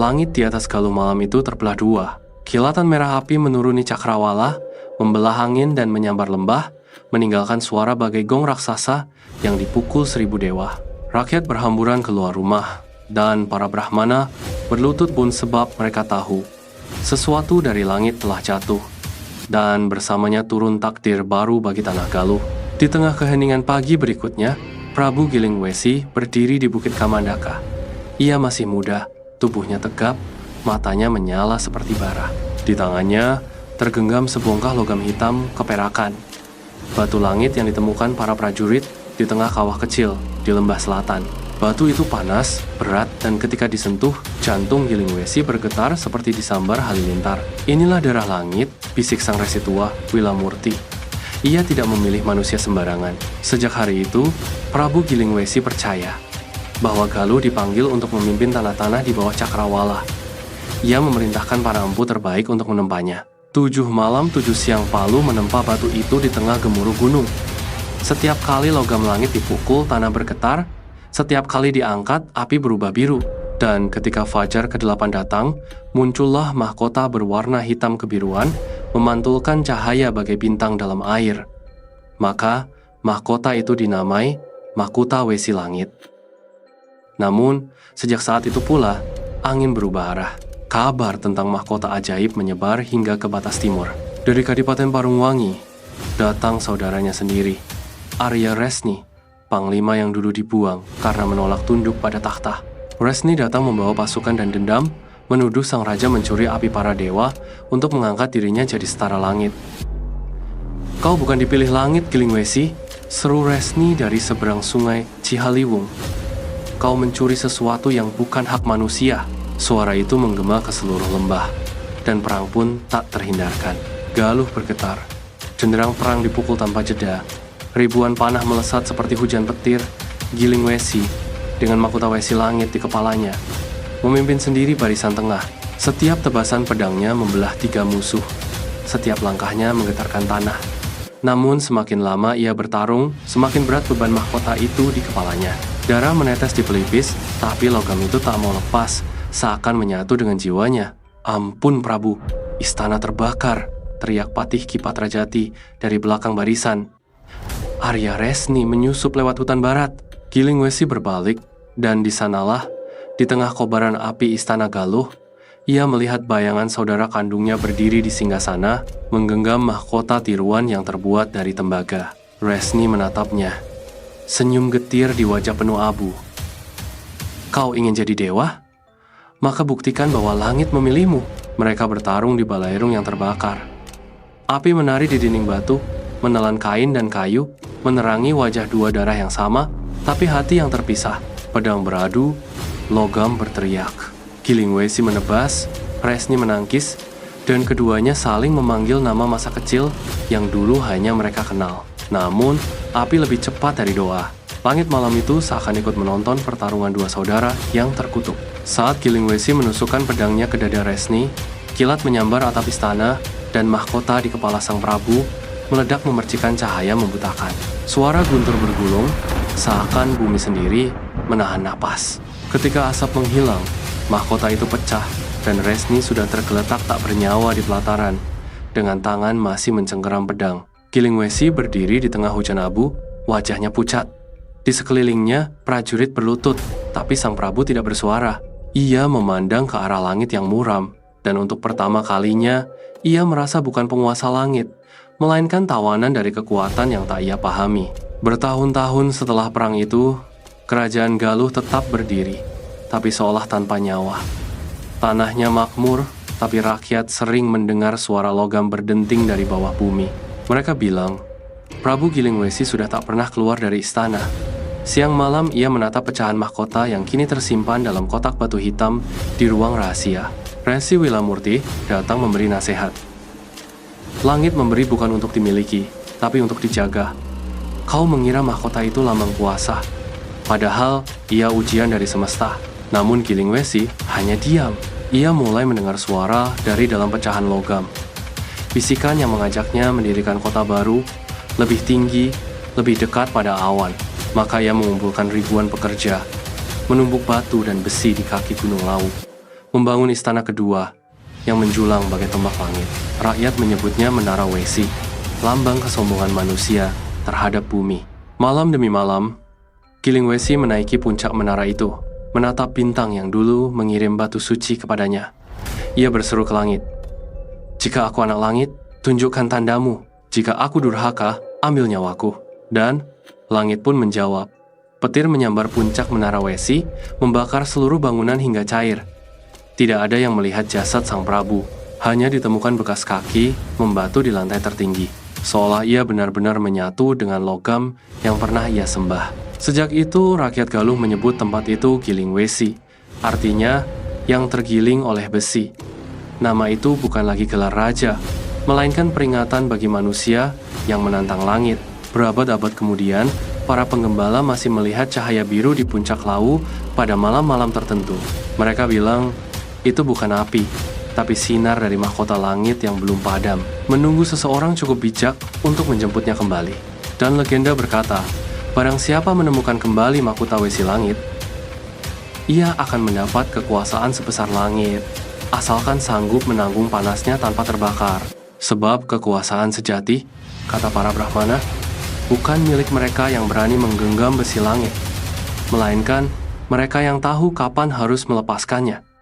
Langit di atas Galuh malam itu terbelah dua. Kilatan merah api menuruni cakrawala, membelah angin dan menyambar lembah, meninggalkan suara bagai gong raksasa yang dipukul 1000 dewa. Rakyat berhamburan keluar rumah, dan para Brahmana berlutut pun sebab mereka tahu sesuatu dari langit telah jatuh, dan bersamanya turun takdir baru bagi tanah Galuh. Di tengah keheningan pagi berikutnya, Prabu Gilingwesi berdiri di Bukit Kamandaka. Ia masih muda, tubuhnya tegap, matanya menyala seperti bara. Di tangannya tergenggam sebongkah logam hitam keperakan, batu langit yang ditemukan para prajurit di tengah kawah kecil di lembah selatan. Batu itu panas, berat, dan ketika disentuh, jantung Gilingwesi bergetar seperti disambar halilintar. Inilah darah langit, bisik sang resi tua, Wilamurti. Ia tidak memilih manusia sembarangan. Sejak hari itu, Prabu Gilingwesi percaya bahwa Galuh dipanggil untuk memimpin tanah-tanah di bawah cakrawala. Ia memerintahkan para empu terbaik untuk menempanya. 7 malam 7 siang Palu menempa batu itu di tengah gemuruh gunung. Setiap kali logam langit dipukul, tanah bergetar. Setiap kali diangkat, api berubah biru. Dan ketika fajar ke-8 datang, muncullah mahkota berwarna hitam kebiruan, memantulkan cahaya bagai bintang dalam air. Maka, mahkota itu dinamai Makuta Wesi Langit. Namun, sejak saat itu pula, angin berubah arah. Kabar tentang mahkota ajaib menyebar hingga ke batas timur. Dari Kadipaten Parungwangi, datang saudaranya sendiri, Arya Resni, panglima yang dulu dibuang karena menolak tunduk pada takhta. Resni datang membawa pasukan dan dendam, menuduh sang raja mencuri api para dewa untuk mengangkat dirinya jadi setara langit. "Kau bukan dipilih langit, Gilingwesi," seru Resni dari seberang sungai Cihaliwung. "Kau mencuri sesuatu yang bukan hak manusia." Suara itu menggema ke seluruh lembah, dan perang pun tak terhindarkan. Galuh bergetar, cenderang perang dipukul tanpa jeda. Ribuan panah melesat seperti hujan petir. Gilingwesi, dengan mahkota Wesi Langit di kepalanya, memimpin sendiri barisan tengah. Setiap tebasan pedangnya membelah 3 musuh. Setiap langkahnya menggetarkan tanah. Namun semakin lama ia bertarung, semakin berat beban mahkota itu di kepalanya. Darah menetes di pelipis, tapi logam itu tak mau lepas, seakan menyatu dengan jiwanya. "Ampun Prabu, istana terbakar," teriak Patih Kipatrajati dari belakang barisan. Arya Resni menyusup lewat hutan barat. Gilingwesi berbalik, dan di sanalah, di tengah kobaran api istana Galuh, ia melihat bayangan saudara kandungnya berdiri di singgasana, menggenggam mahkota tiruan yang terbuat dari tembaga. Resni menatapnya, senyum getir di wajah penuh abu. "Kau ingin jadi dewa? Maka buktikan bahwa langit memilihmu." Mereka bertarung di balairung yang terbakar. Api menari di dinding batu, menelan kain dan kayu, menerangi wajah dua darah yang sama, tapi hati yang terpisah. Pedang beradu, logam berteriak. Gilingwesi menebas, Resni menangkis, dan keduanya saling memanggil nama masa kecil yang dulu hanya mereka kenal. Namun, api lebih cepat dari doa. Langit malam itu seakan ikut menonton pertarungan dua saudara yang terkutuk. Saat Gilingwesi menusukkan pedangnya ke dada Resni, kilat menyambar atap istana, dan mahkota di kepala sang Prabu meledak memercikan cahaya membutakan. Suara guntur bergulung, seakan bumi sendiri menahan napas. Ketika asap menghilang, mahkota itu pecah, dan Resni sudah tergeletak tak bernyawa di pelataran, dengan tangan masih mencengkeram pedang. Gilingwesi berdiri di tengah hujan abu, wajahnya pucat. Di sekelilingnya, prajurit berlutut, tapi sang Prabu tidak bersuara. Ia memandang ke arah langit yang muram, dan untuk pertama kalinya, ia merasa bukan penguasa langit, melainkan tawanan dari kekuatan yang tak ia pahami. Bertahun-tahun setelah perang itu, kerajaan Galuh tetap berdiri, tapi seolah tanpa nyawa. Tanahnya makmur, tapi rakyat sering mendengar suara logam berdenting dari bawah bumi. Mereka bilang, Prabu Gilingwesi sudah tak pernah keluar dari istana. Siang malam ia menatap pecahan mahkota yang kini tersimpan dalam kotak batu hitam di ruang rahasia. Resi Wilamurti datang memberi nasihat. "Langit memberi bukan untuk dimiliki, tapi untuk dijaga. Kau mengira mahkota itu lambang kuasa, padahal ia ujian dari semesta." Namun Gilingwesi hanya diam. Ia mulai mendengar suara dari dalam pecahan logam. Bisikan yang mengajaknya mendirikan kota baru, lebih tinggi, lebih dekat pada awan. Maka ia mengumpulkan ribuan pekerja, menumbuk batu dan besi di kaki Gunung Lawu, membangun istana kedua yang menjulang bagai tombak langit. Rakyat menyebutnya Menara Wesi, lambang kesombongan manusia terhadap bumi. Malam demi malam, Giling Wesi menaiki puncak menara itu, menatap bintang yang dulu mengirim batu suci kepadanya. Ia berseru ke langit, "Jika aku anak langit, tunjukkan tandamu. Jika aku durhaka, ambil nyawaku." Dan langit pun menjawab. Petir menyambar puncak Menara Wesi, membakar seluruh bangunan hingga cair. Tidak ada yang melihat jasad sang prabu. Hanya ditemukan bekas kaki membatu di lantai tertinggi, seolah ia benar-benar menyatu dengan logam yang pernah ia sembah. Sejak itu, rakyat Galuh menyebut tempat itu Giling Wesi, artinya yang tergiling oleh besi. Nama itu bukan lagi gelar raja, melainkan peringatan bagi manusia yang menantang langit. Berabad-abad kemudian, para penggembala masih melihat cahaya biru di puncak Lawu pada malam-malam tertentu. Mereka bilang, itu bukan api, tapi sinar dari mahkota langit yang belum padam, menunggu seseorang cukup bijak untuk menjemputnya kembali. Dan legenda berkata, barang siapa menemukan kembali mahkota Wesi Langit, ia akan mendapat kekuasaan sebesar langit, asalkan sanggup menanggung panasnya tanpa terbakar. Sebab kekuasaan sejati, kata para Brahmana, bukan milik mereka yang berani menggenggam besi langit, melainkan mereka yang tahu kapan harus melepaskannya.